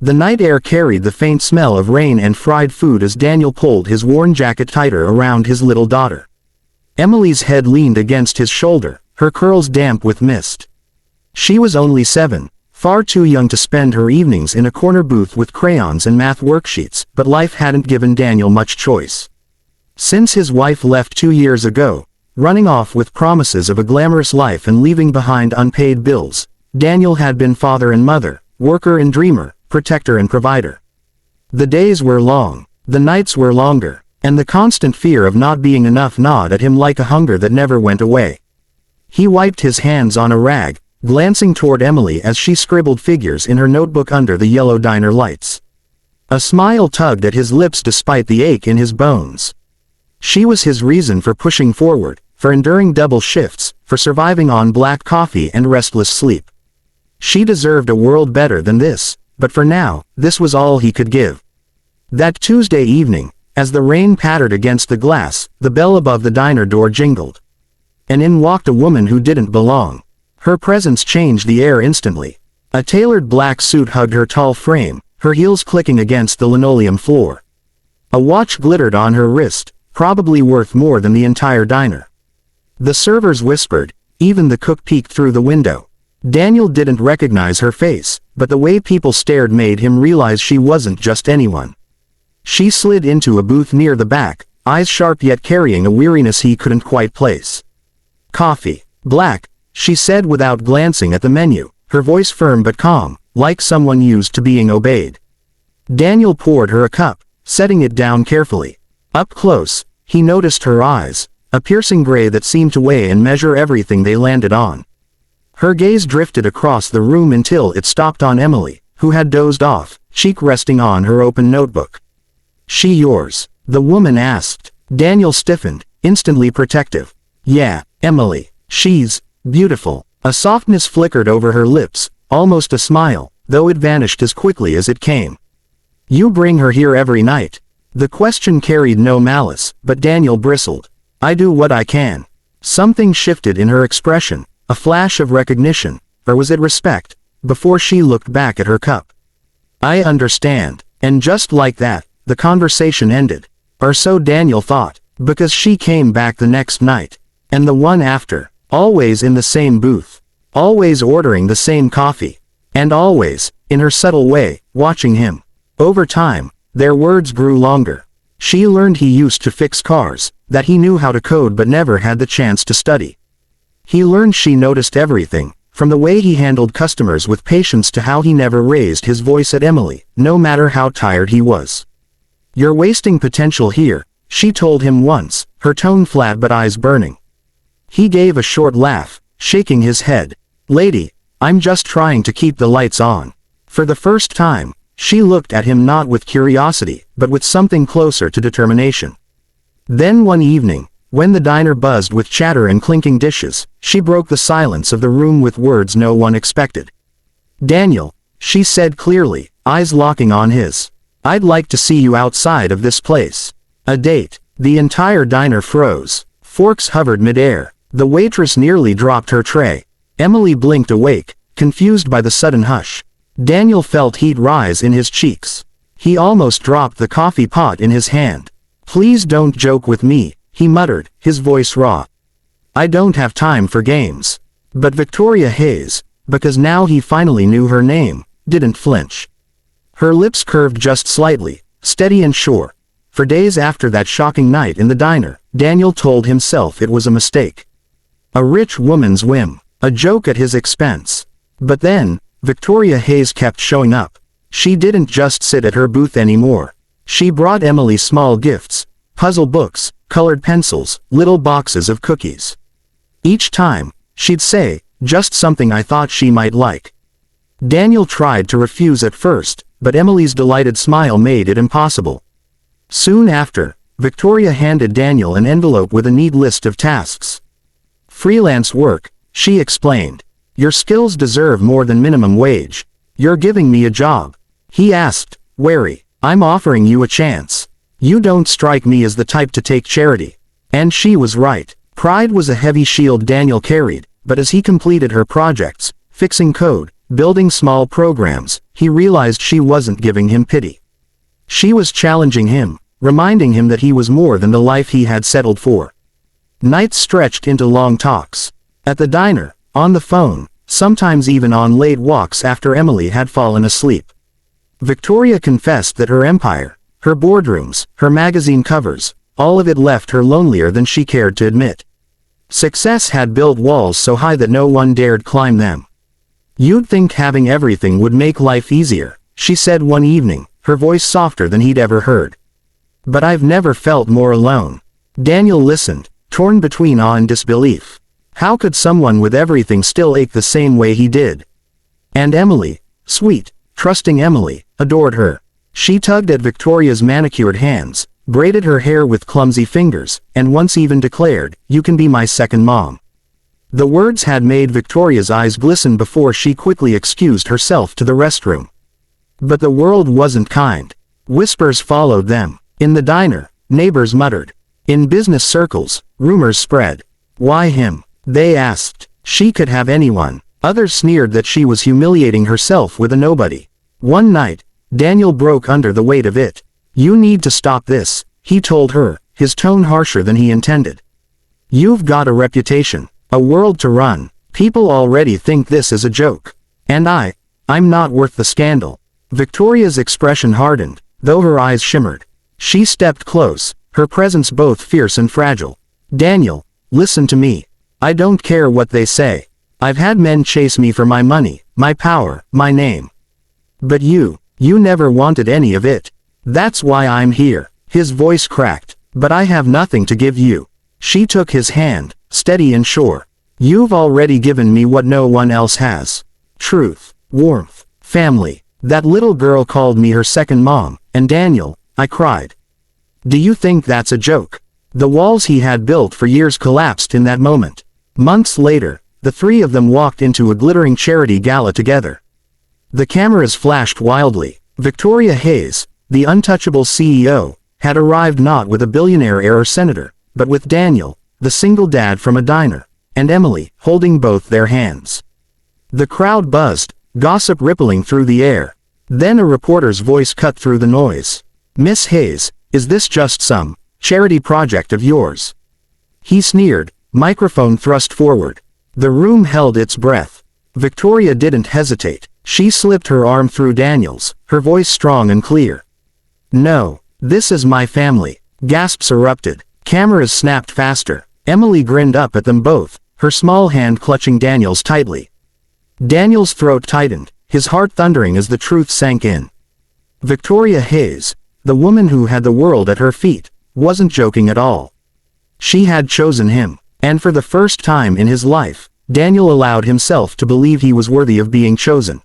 The night air carried the faint smell of rain and fried food as Daniel pulled his worn jacket tighter around his little daughter. Emily's head leaned against his shoulder, her curls damp with mist. She was only 7, far too young to spend her evenings in a corner booth with crayons and math worksheets, but life hadn't given Daniel much choice. Since his wife left 2 years ago, running off with promises of a glamorous life and leaving behind unpaid bills, Daniel had been father and mother, worker and dreamer, protector and provider. The days were long, the nights were longer, and the constant fear of not being enough gnawed at him like a hunger that never went away. He wiped his hands on a rag, glancing toward Emily as she scribbled figures in her notebook under the yellow diner lights. A smile tugged at his lips despite the ache in his bones. She was his reason for pushing forward, for enduring double shifts, for surviving on black coffee and restless sleep. She deserved a world better than this, but for now, this was all he could give. That Tuesday evening, as the rain pattered against the glass, the bell above the diner door jingled. And in walked a woman who didn't belong. Her presence changed the air instantly. A tailored black suit hugged her tall frame, her heels clicking against the linoleum floor. A watch glittered on her wrist, probably worth more than the entire diner. The servers whispered, even the cook peeked through the window. Daniel didn't recognize her face, but the way people stared made him realize she wasn't just anyone. She slid into a booth near the back, eyes sharp yet carrying a weariness he couldn't quite place. "Coffee. Black," she said without glancing at the menu, her voice firm but calm, like someone used to being obeyed. Daniel poured her a cup, setting it down carefully. Up close, he noticed her eyes, a piercing gray that seemed to weigh and measure everything they landed on. Her gaze drifted across the room until it stopped on Emily, who had dozed off, cheek resting on her open notebook. "She yours?" the woman asked. Daniel stiffened, instantly protective. "Yeah, Emily. She's beautiful." A softness flickered over her lips, almost a smile, though it vanished as quickly as it came. "You bring her here every night?" The question carried no malice, but Daniel bristled. "I do what I can." Something shifted in her expression, a flash of recognition, or was it respect, before she looked back at her cup. "I understand." And just like that, the conversation ended. Or so Daniel thought, because she came back the next night. And the one after, always in the same booth. Always ordering the same coffee. And always, in her subtle way, watching him. Over time, their words grew longer. She learned he used to fix cars, that he knew how to code but never had the chance to study. He learned she noticed everything, from the way he handled customers with patience to how he never raised his voice at Emily, no matter how tired he was. "You're wasting potential here," she told him once, her tone flat but eyes burning. He gave a short laugh, shaking his head. "Lady, I'm just trying to keep the lights on." For the first time, she looked at him not with curiosity, but with something closer to determination. Then one evening, when the diner buzzed with chatter and clinking dishes, she broke the silence of the room with words no one expected. "Daniel," she said clearly, eyes locking on his. "I'd like to see you outside of this place. A date." The entire diner froze. Forks hovered midair. The waitress nearly dropped her tray. Emily blinked awake, confused by the sudden hush. Daniel felt heat rise in his cheeks. He almost dropped the coffee pot in his hand. "Please don't joke with me," he muttered, his voice raw. "I don't have time for games." But Victoria Hayes, because now he finally knew her name, didn't flinch. Her lips curved just slightly, steady and sure. For days after that shocking night in the diner, Daniel told himself it was a mistake. A rich woman's whim, a joke at his expense. But then, Victoria Hayes kept showing up. She didn't just sit at her booth anymore. She brought Emily small gifts, puzzle books, colored pencils, little boxes of cookies. Each time, she'd say, "Just something I thought she might like." Daniel tried to refuse at first, but Emily's delighted smile made it impossible. Soon after, Victoria handed Daniel an envelope with a neat list of tasks. "Freelance work," she explained. "Your skills deserve more than minimum wage. You're giving me a job." He asked, wary. "I'm offering you a chance. You don't strike me as the type to take charity." And she was right. Pride was a heavy shield Daniel carried, but as he completed her projects, fixing code, building small programs, he realized she wasn't giving him pity. She was challenging him, reminding him that he was more than the life he had settled for. Nights stretched into long talks. At the diner, on the phone, sometimes even on late walks after Emily had fallen asleep. Victoria confessed that her empire, her boardrooms, her magazine covers, all of it left her lonelier than she cared to admit. Success had built walls so high that no one dared climb them. "You'd think having everything would make life easier," she said one evening, her voice softer than he'd ever heard. "But I've never felt more alone." Daniel listened, torn between awe and disbelief. How could someone with everything still ache the same way he did? And Emily, sweet, trusting Emily, adored her. She tugged at Victoria's manicured hands, braided her hair with clumsy fingers, and once even declared, "You can be my second mom." The words had made Victoria's eyes glisten before she quickly excused herself to the restroom. But the world wasn't kind. Whispers followed them. In the diner, neighbors muttered. In business circles, rumors spread. Why him? They asked. She could have anyone. Others sneered that she was humiliating herself with a nobody. One night, Daniel broke under the weight of it. "You need to stop this," he told her, his tone harsher than he intended. "You've got a reputation, a world to run. People already think this is a joke. And I'm not worth the scandal." Victoria's expression hardened, though her eyes shimmered. She stepped close, her presence both fierce and fragile. "Daniel, listen to me. I don't care what they say. I've had men chase me for my money, my power, my name. But you never wanted any of it. That's why I'm here." His voice cracked. "But I have nothing to give you." She took his hand, steady and sure. "You've already given me what no one else has. Truth, warmth, family. That little girl called me her second mom, and Daniel," I cried. "Do you think that's a joke?" The walls he had built for years collapsed in that moment. Months later, the three of them walked into a glittering charity gala together. The cameras flashed wildly. Victoria Hayes, the untouchable CEO, had arrived not with a billionaire heir or senator, but with Daniel, the single dad from a diner, and Emily, holding both their hands. The crowd buzzed, gossip rippling through the air. Then a reporter's voice cut through the noise. "Miss Hayes, is this just some charity project of yours?" He sneered, microphone thrust forward. The room held its breath. Victoria didn't hesitate. She slipped her arm through Daniel's, her voice strong and clear. "No, this is my family." Gasps erupted. Cameras snapped faster. Emily grinned up at them both, her small hand clutching Daniel's tightly. Daniel's throat tightened, his heart thundering as the truth sank in. Victoria Hayes, the woman who had the world at her feet, wasn't joking at all. She had chosen him, and for the first time in his life, Daniel allowed himself to believe he was worthy of being chosen.